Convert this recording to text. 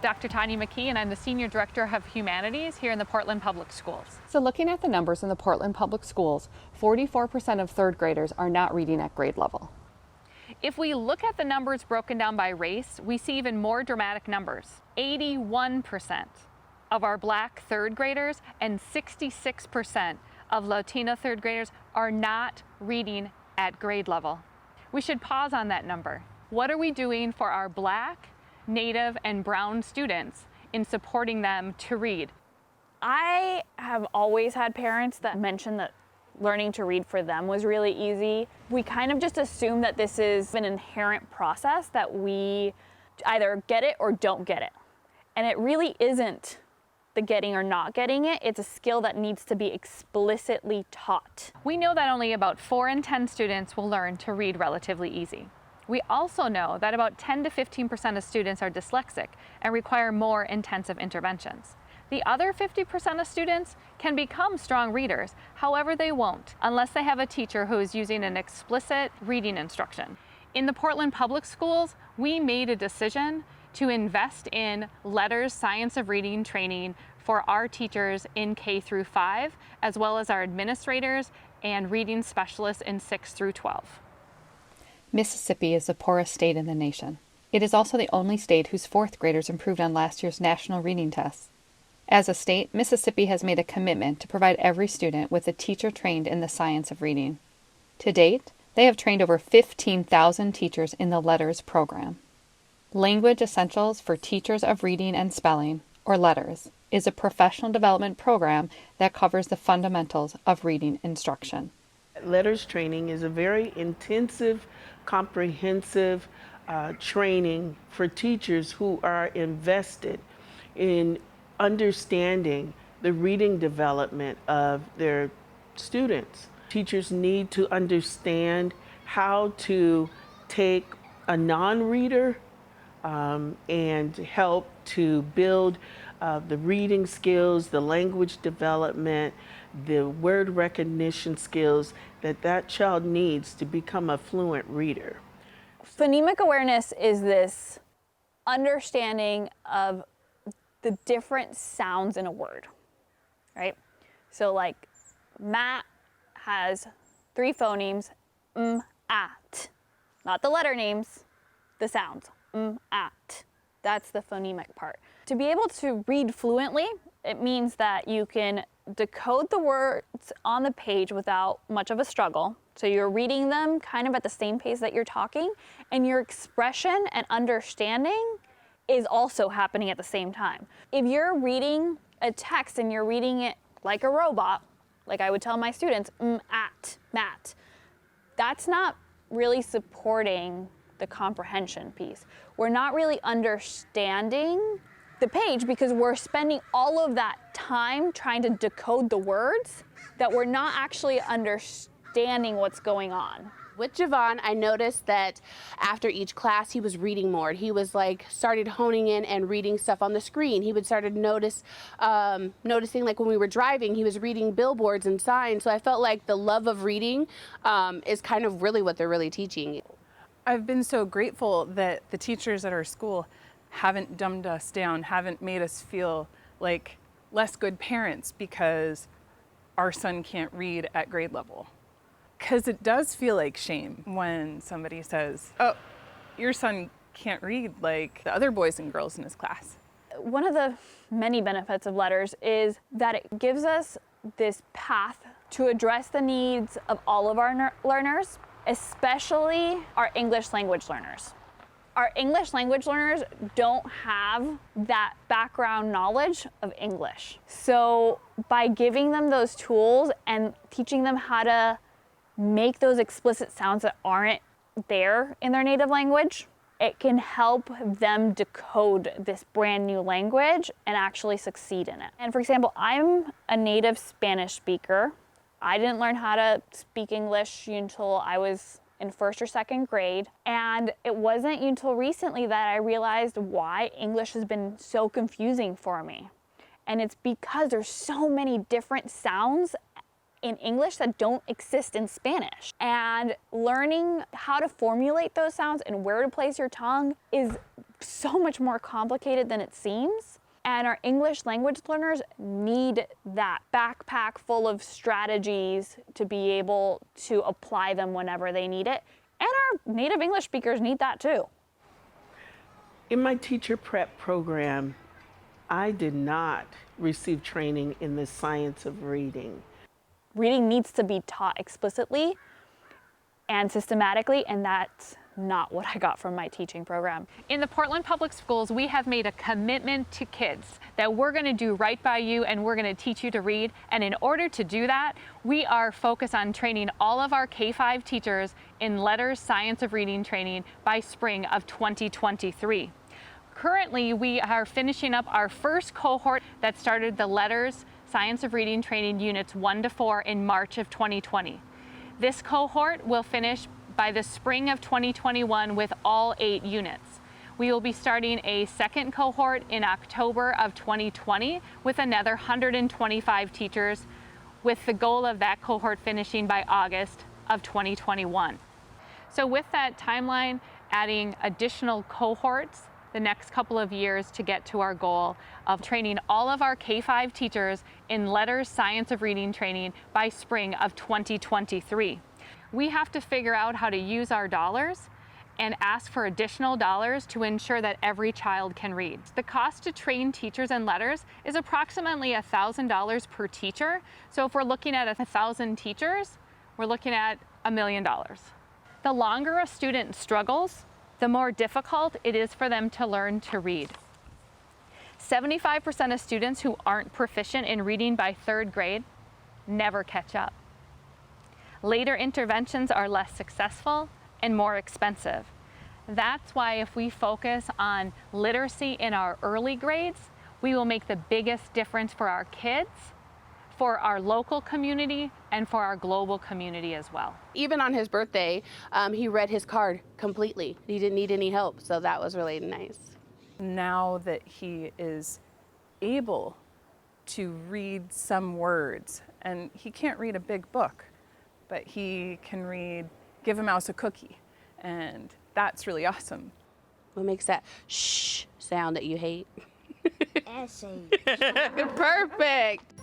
Dr. Tanya McKee, and I'm the Senior Director of Humanities here in the Portland Public Schools. So looking at the numbers in the Portland Public Schools, 44% of third graders are not reading at grade level. If we look at the numbers broken down by race, we see even more dramatic numbers. 81% of our Black third graders and 66% of Latino third graders are not reading at grade level. We should pause on that number. What are we doing for our Black, Native, and Brown students in supporting them to read? I have always had parents that mention that learning to read for them was really easy. We kind of just assume that this is an inherent process that we either get it or don't get it. And it really isn't the getting or not getting it. It's a skill that needs to be explicitly taught. We know that only about 4 in 10 students will learn to read relatively easy. We also know that about 10 to 15% of students are dyslexic and require more intensive interventions. The other 50% of students can become strong readers, however they won't, unless they have a teacher who is using an explicit reading instruction. In the Portland Public Schools, we made a decision to invest in LETRS Science of Reading training for our teachers in K through 5, as well as our administrators and reading specialists in 6 through 12. Mississippi is the poorest state in the nation. It is also the only state whose fourth graders improved on last year's national reading tests. As a state, Mississippi has made a commitment to provide every student with a teacher trained in the science of reading. To date, they have trained over 15,000 teachers in the LETRS program. Language Essentials for Teachers of Reading and Spelling, or LETRS, is a professional development program that covers the fundamentals of reading instruction. LETRS training is a very intensive, comprehensive training for teachers who are invested in understanding the reading development of their students. Teachers need to understand how to take a non-reader and help to build the reading skills, the language development, the word recognition skills that child needs to become a fluent reader. Phonemic awareness is this understanding of the different sounds in a word, right? So like mat has 3 phonemes, at. Not the letter names, the sounds, at. That's the phonemic part. To be able to read fluently, it means that you can decode the words on the page without much of a struggle. So you're reading them kind of at the same pace that you're talking, and your expression and understanding is also happening at the same time. If you're reading a text and you're reading it like a robot, like I would tell my students, at, mat, that's not really supporting the comprehension piece. We're not really understanding the page because we're spending all of that time trying to decode the words that we're not actually understanding what's going on. With Javon, I noticed that after each class, he was reading more. He was started honing in and reading stuff on the screen. He would started noticing like when we were driving, he was reading billboards and signs. So I felt like the love of reading is kind of really what they're really teaching. I've been so grateful that the teachers at our school haven't dumbed us down, haven't made us feel like less good parents because our son can't read at grade level. Because it does feel like shame when somebody says, oh, your son can't read like the other boys and girls in his class. One of the many benefits of LETRS is that it gives us this path to address the needs of all of our learners, especially our English language learners. Our English language learners don't have that background knowledge of English. So by giving them those tools and teaching them how to make those explicit sounds that aren't there in their native language, it can help them decode this brand new language and actually succeed in it. And for example, I'm a native Spanish speaker. I didn't learn how to speak English until I was in 1st or 2nd grade. And it wasn't until recently that I realized why English has been so confusing for me. And it's because there's so many different sounds in English that don't exist in Spanish. And learning how to formulate those sounds and where to place your tongue is so much more complicated than it seems. And our English language learners need that backpack full of strategies to be able to apply them whenever they need it. And our native English speakers need that too. In my teacher prep program, I did not receive training in the science of reading. Reading needs to be taught explicitly and systematically, and that's not what I got from my teaching program. In the Portland Public Schools, we have made a commitment to kids that we're going to do right by you and we're going to teach you to read. And in order to do that, we are focused on training all of our K-5 teachers in LETRS Science of Reading training by spring of 2023. Currently, we are finishing up our first cohort that started the LETRS Science of Reading training units 1 to 4 in March of 2020. This cohort will finish by the spring of 2021 with all 8 units. We will be starting a second cohort in October of 2020 with another 125 teachers, with the goal of that cohort finishing by August of 2021. So with that timeline, adding additional cohorts the next couple of years to get to our goal of training all of our K-5 teachers in LETRS Science of Reading training by spring of 2023. We have to figure out how to use our dollars and ask for additional dollars to ensure that every child can read. The cost to train teachers in LETRS is approximately $1,000 per teacher. So if we're looking at 1,000 teachers, we're looking at $1 million. The longer a student struggles, the more difficult it is for them to learn to read. 75% of students who aren't proficient in reading by 3rd grade never catch up. Later interventions are less successful and more expensive. That's why if we focus on literacy in our early grades, we will make the biggest difference for our kids, for our local community, and for our global community as well. Even on his birthday, he read his card completely. He didn't need any help, so that was really nice. Now that he is able to read some words, and he can't read a big book, but he can read Give a Mouse a Cookie, and that's really awesome. What makes that shh sound that you hate? Essay. Perfect.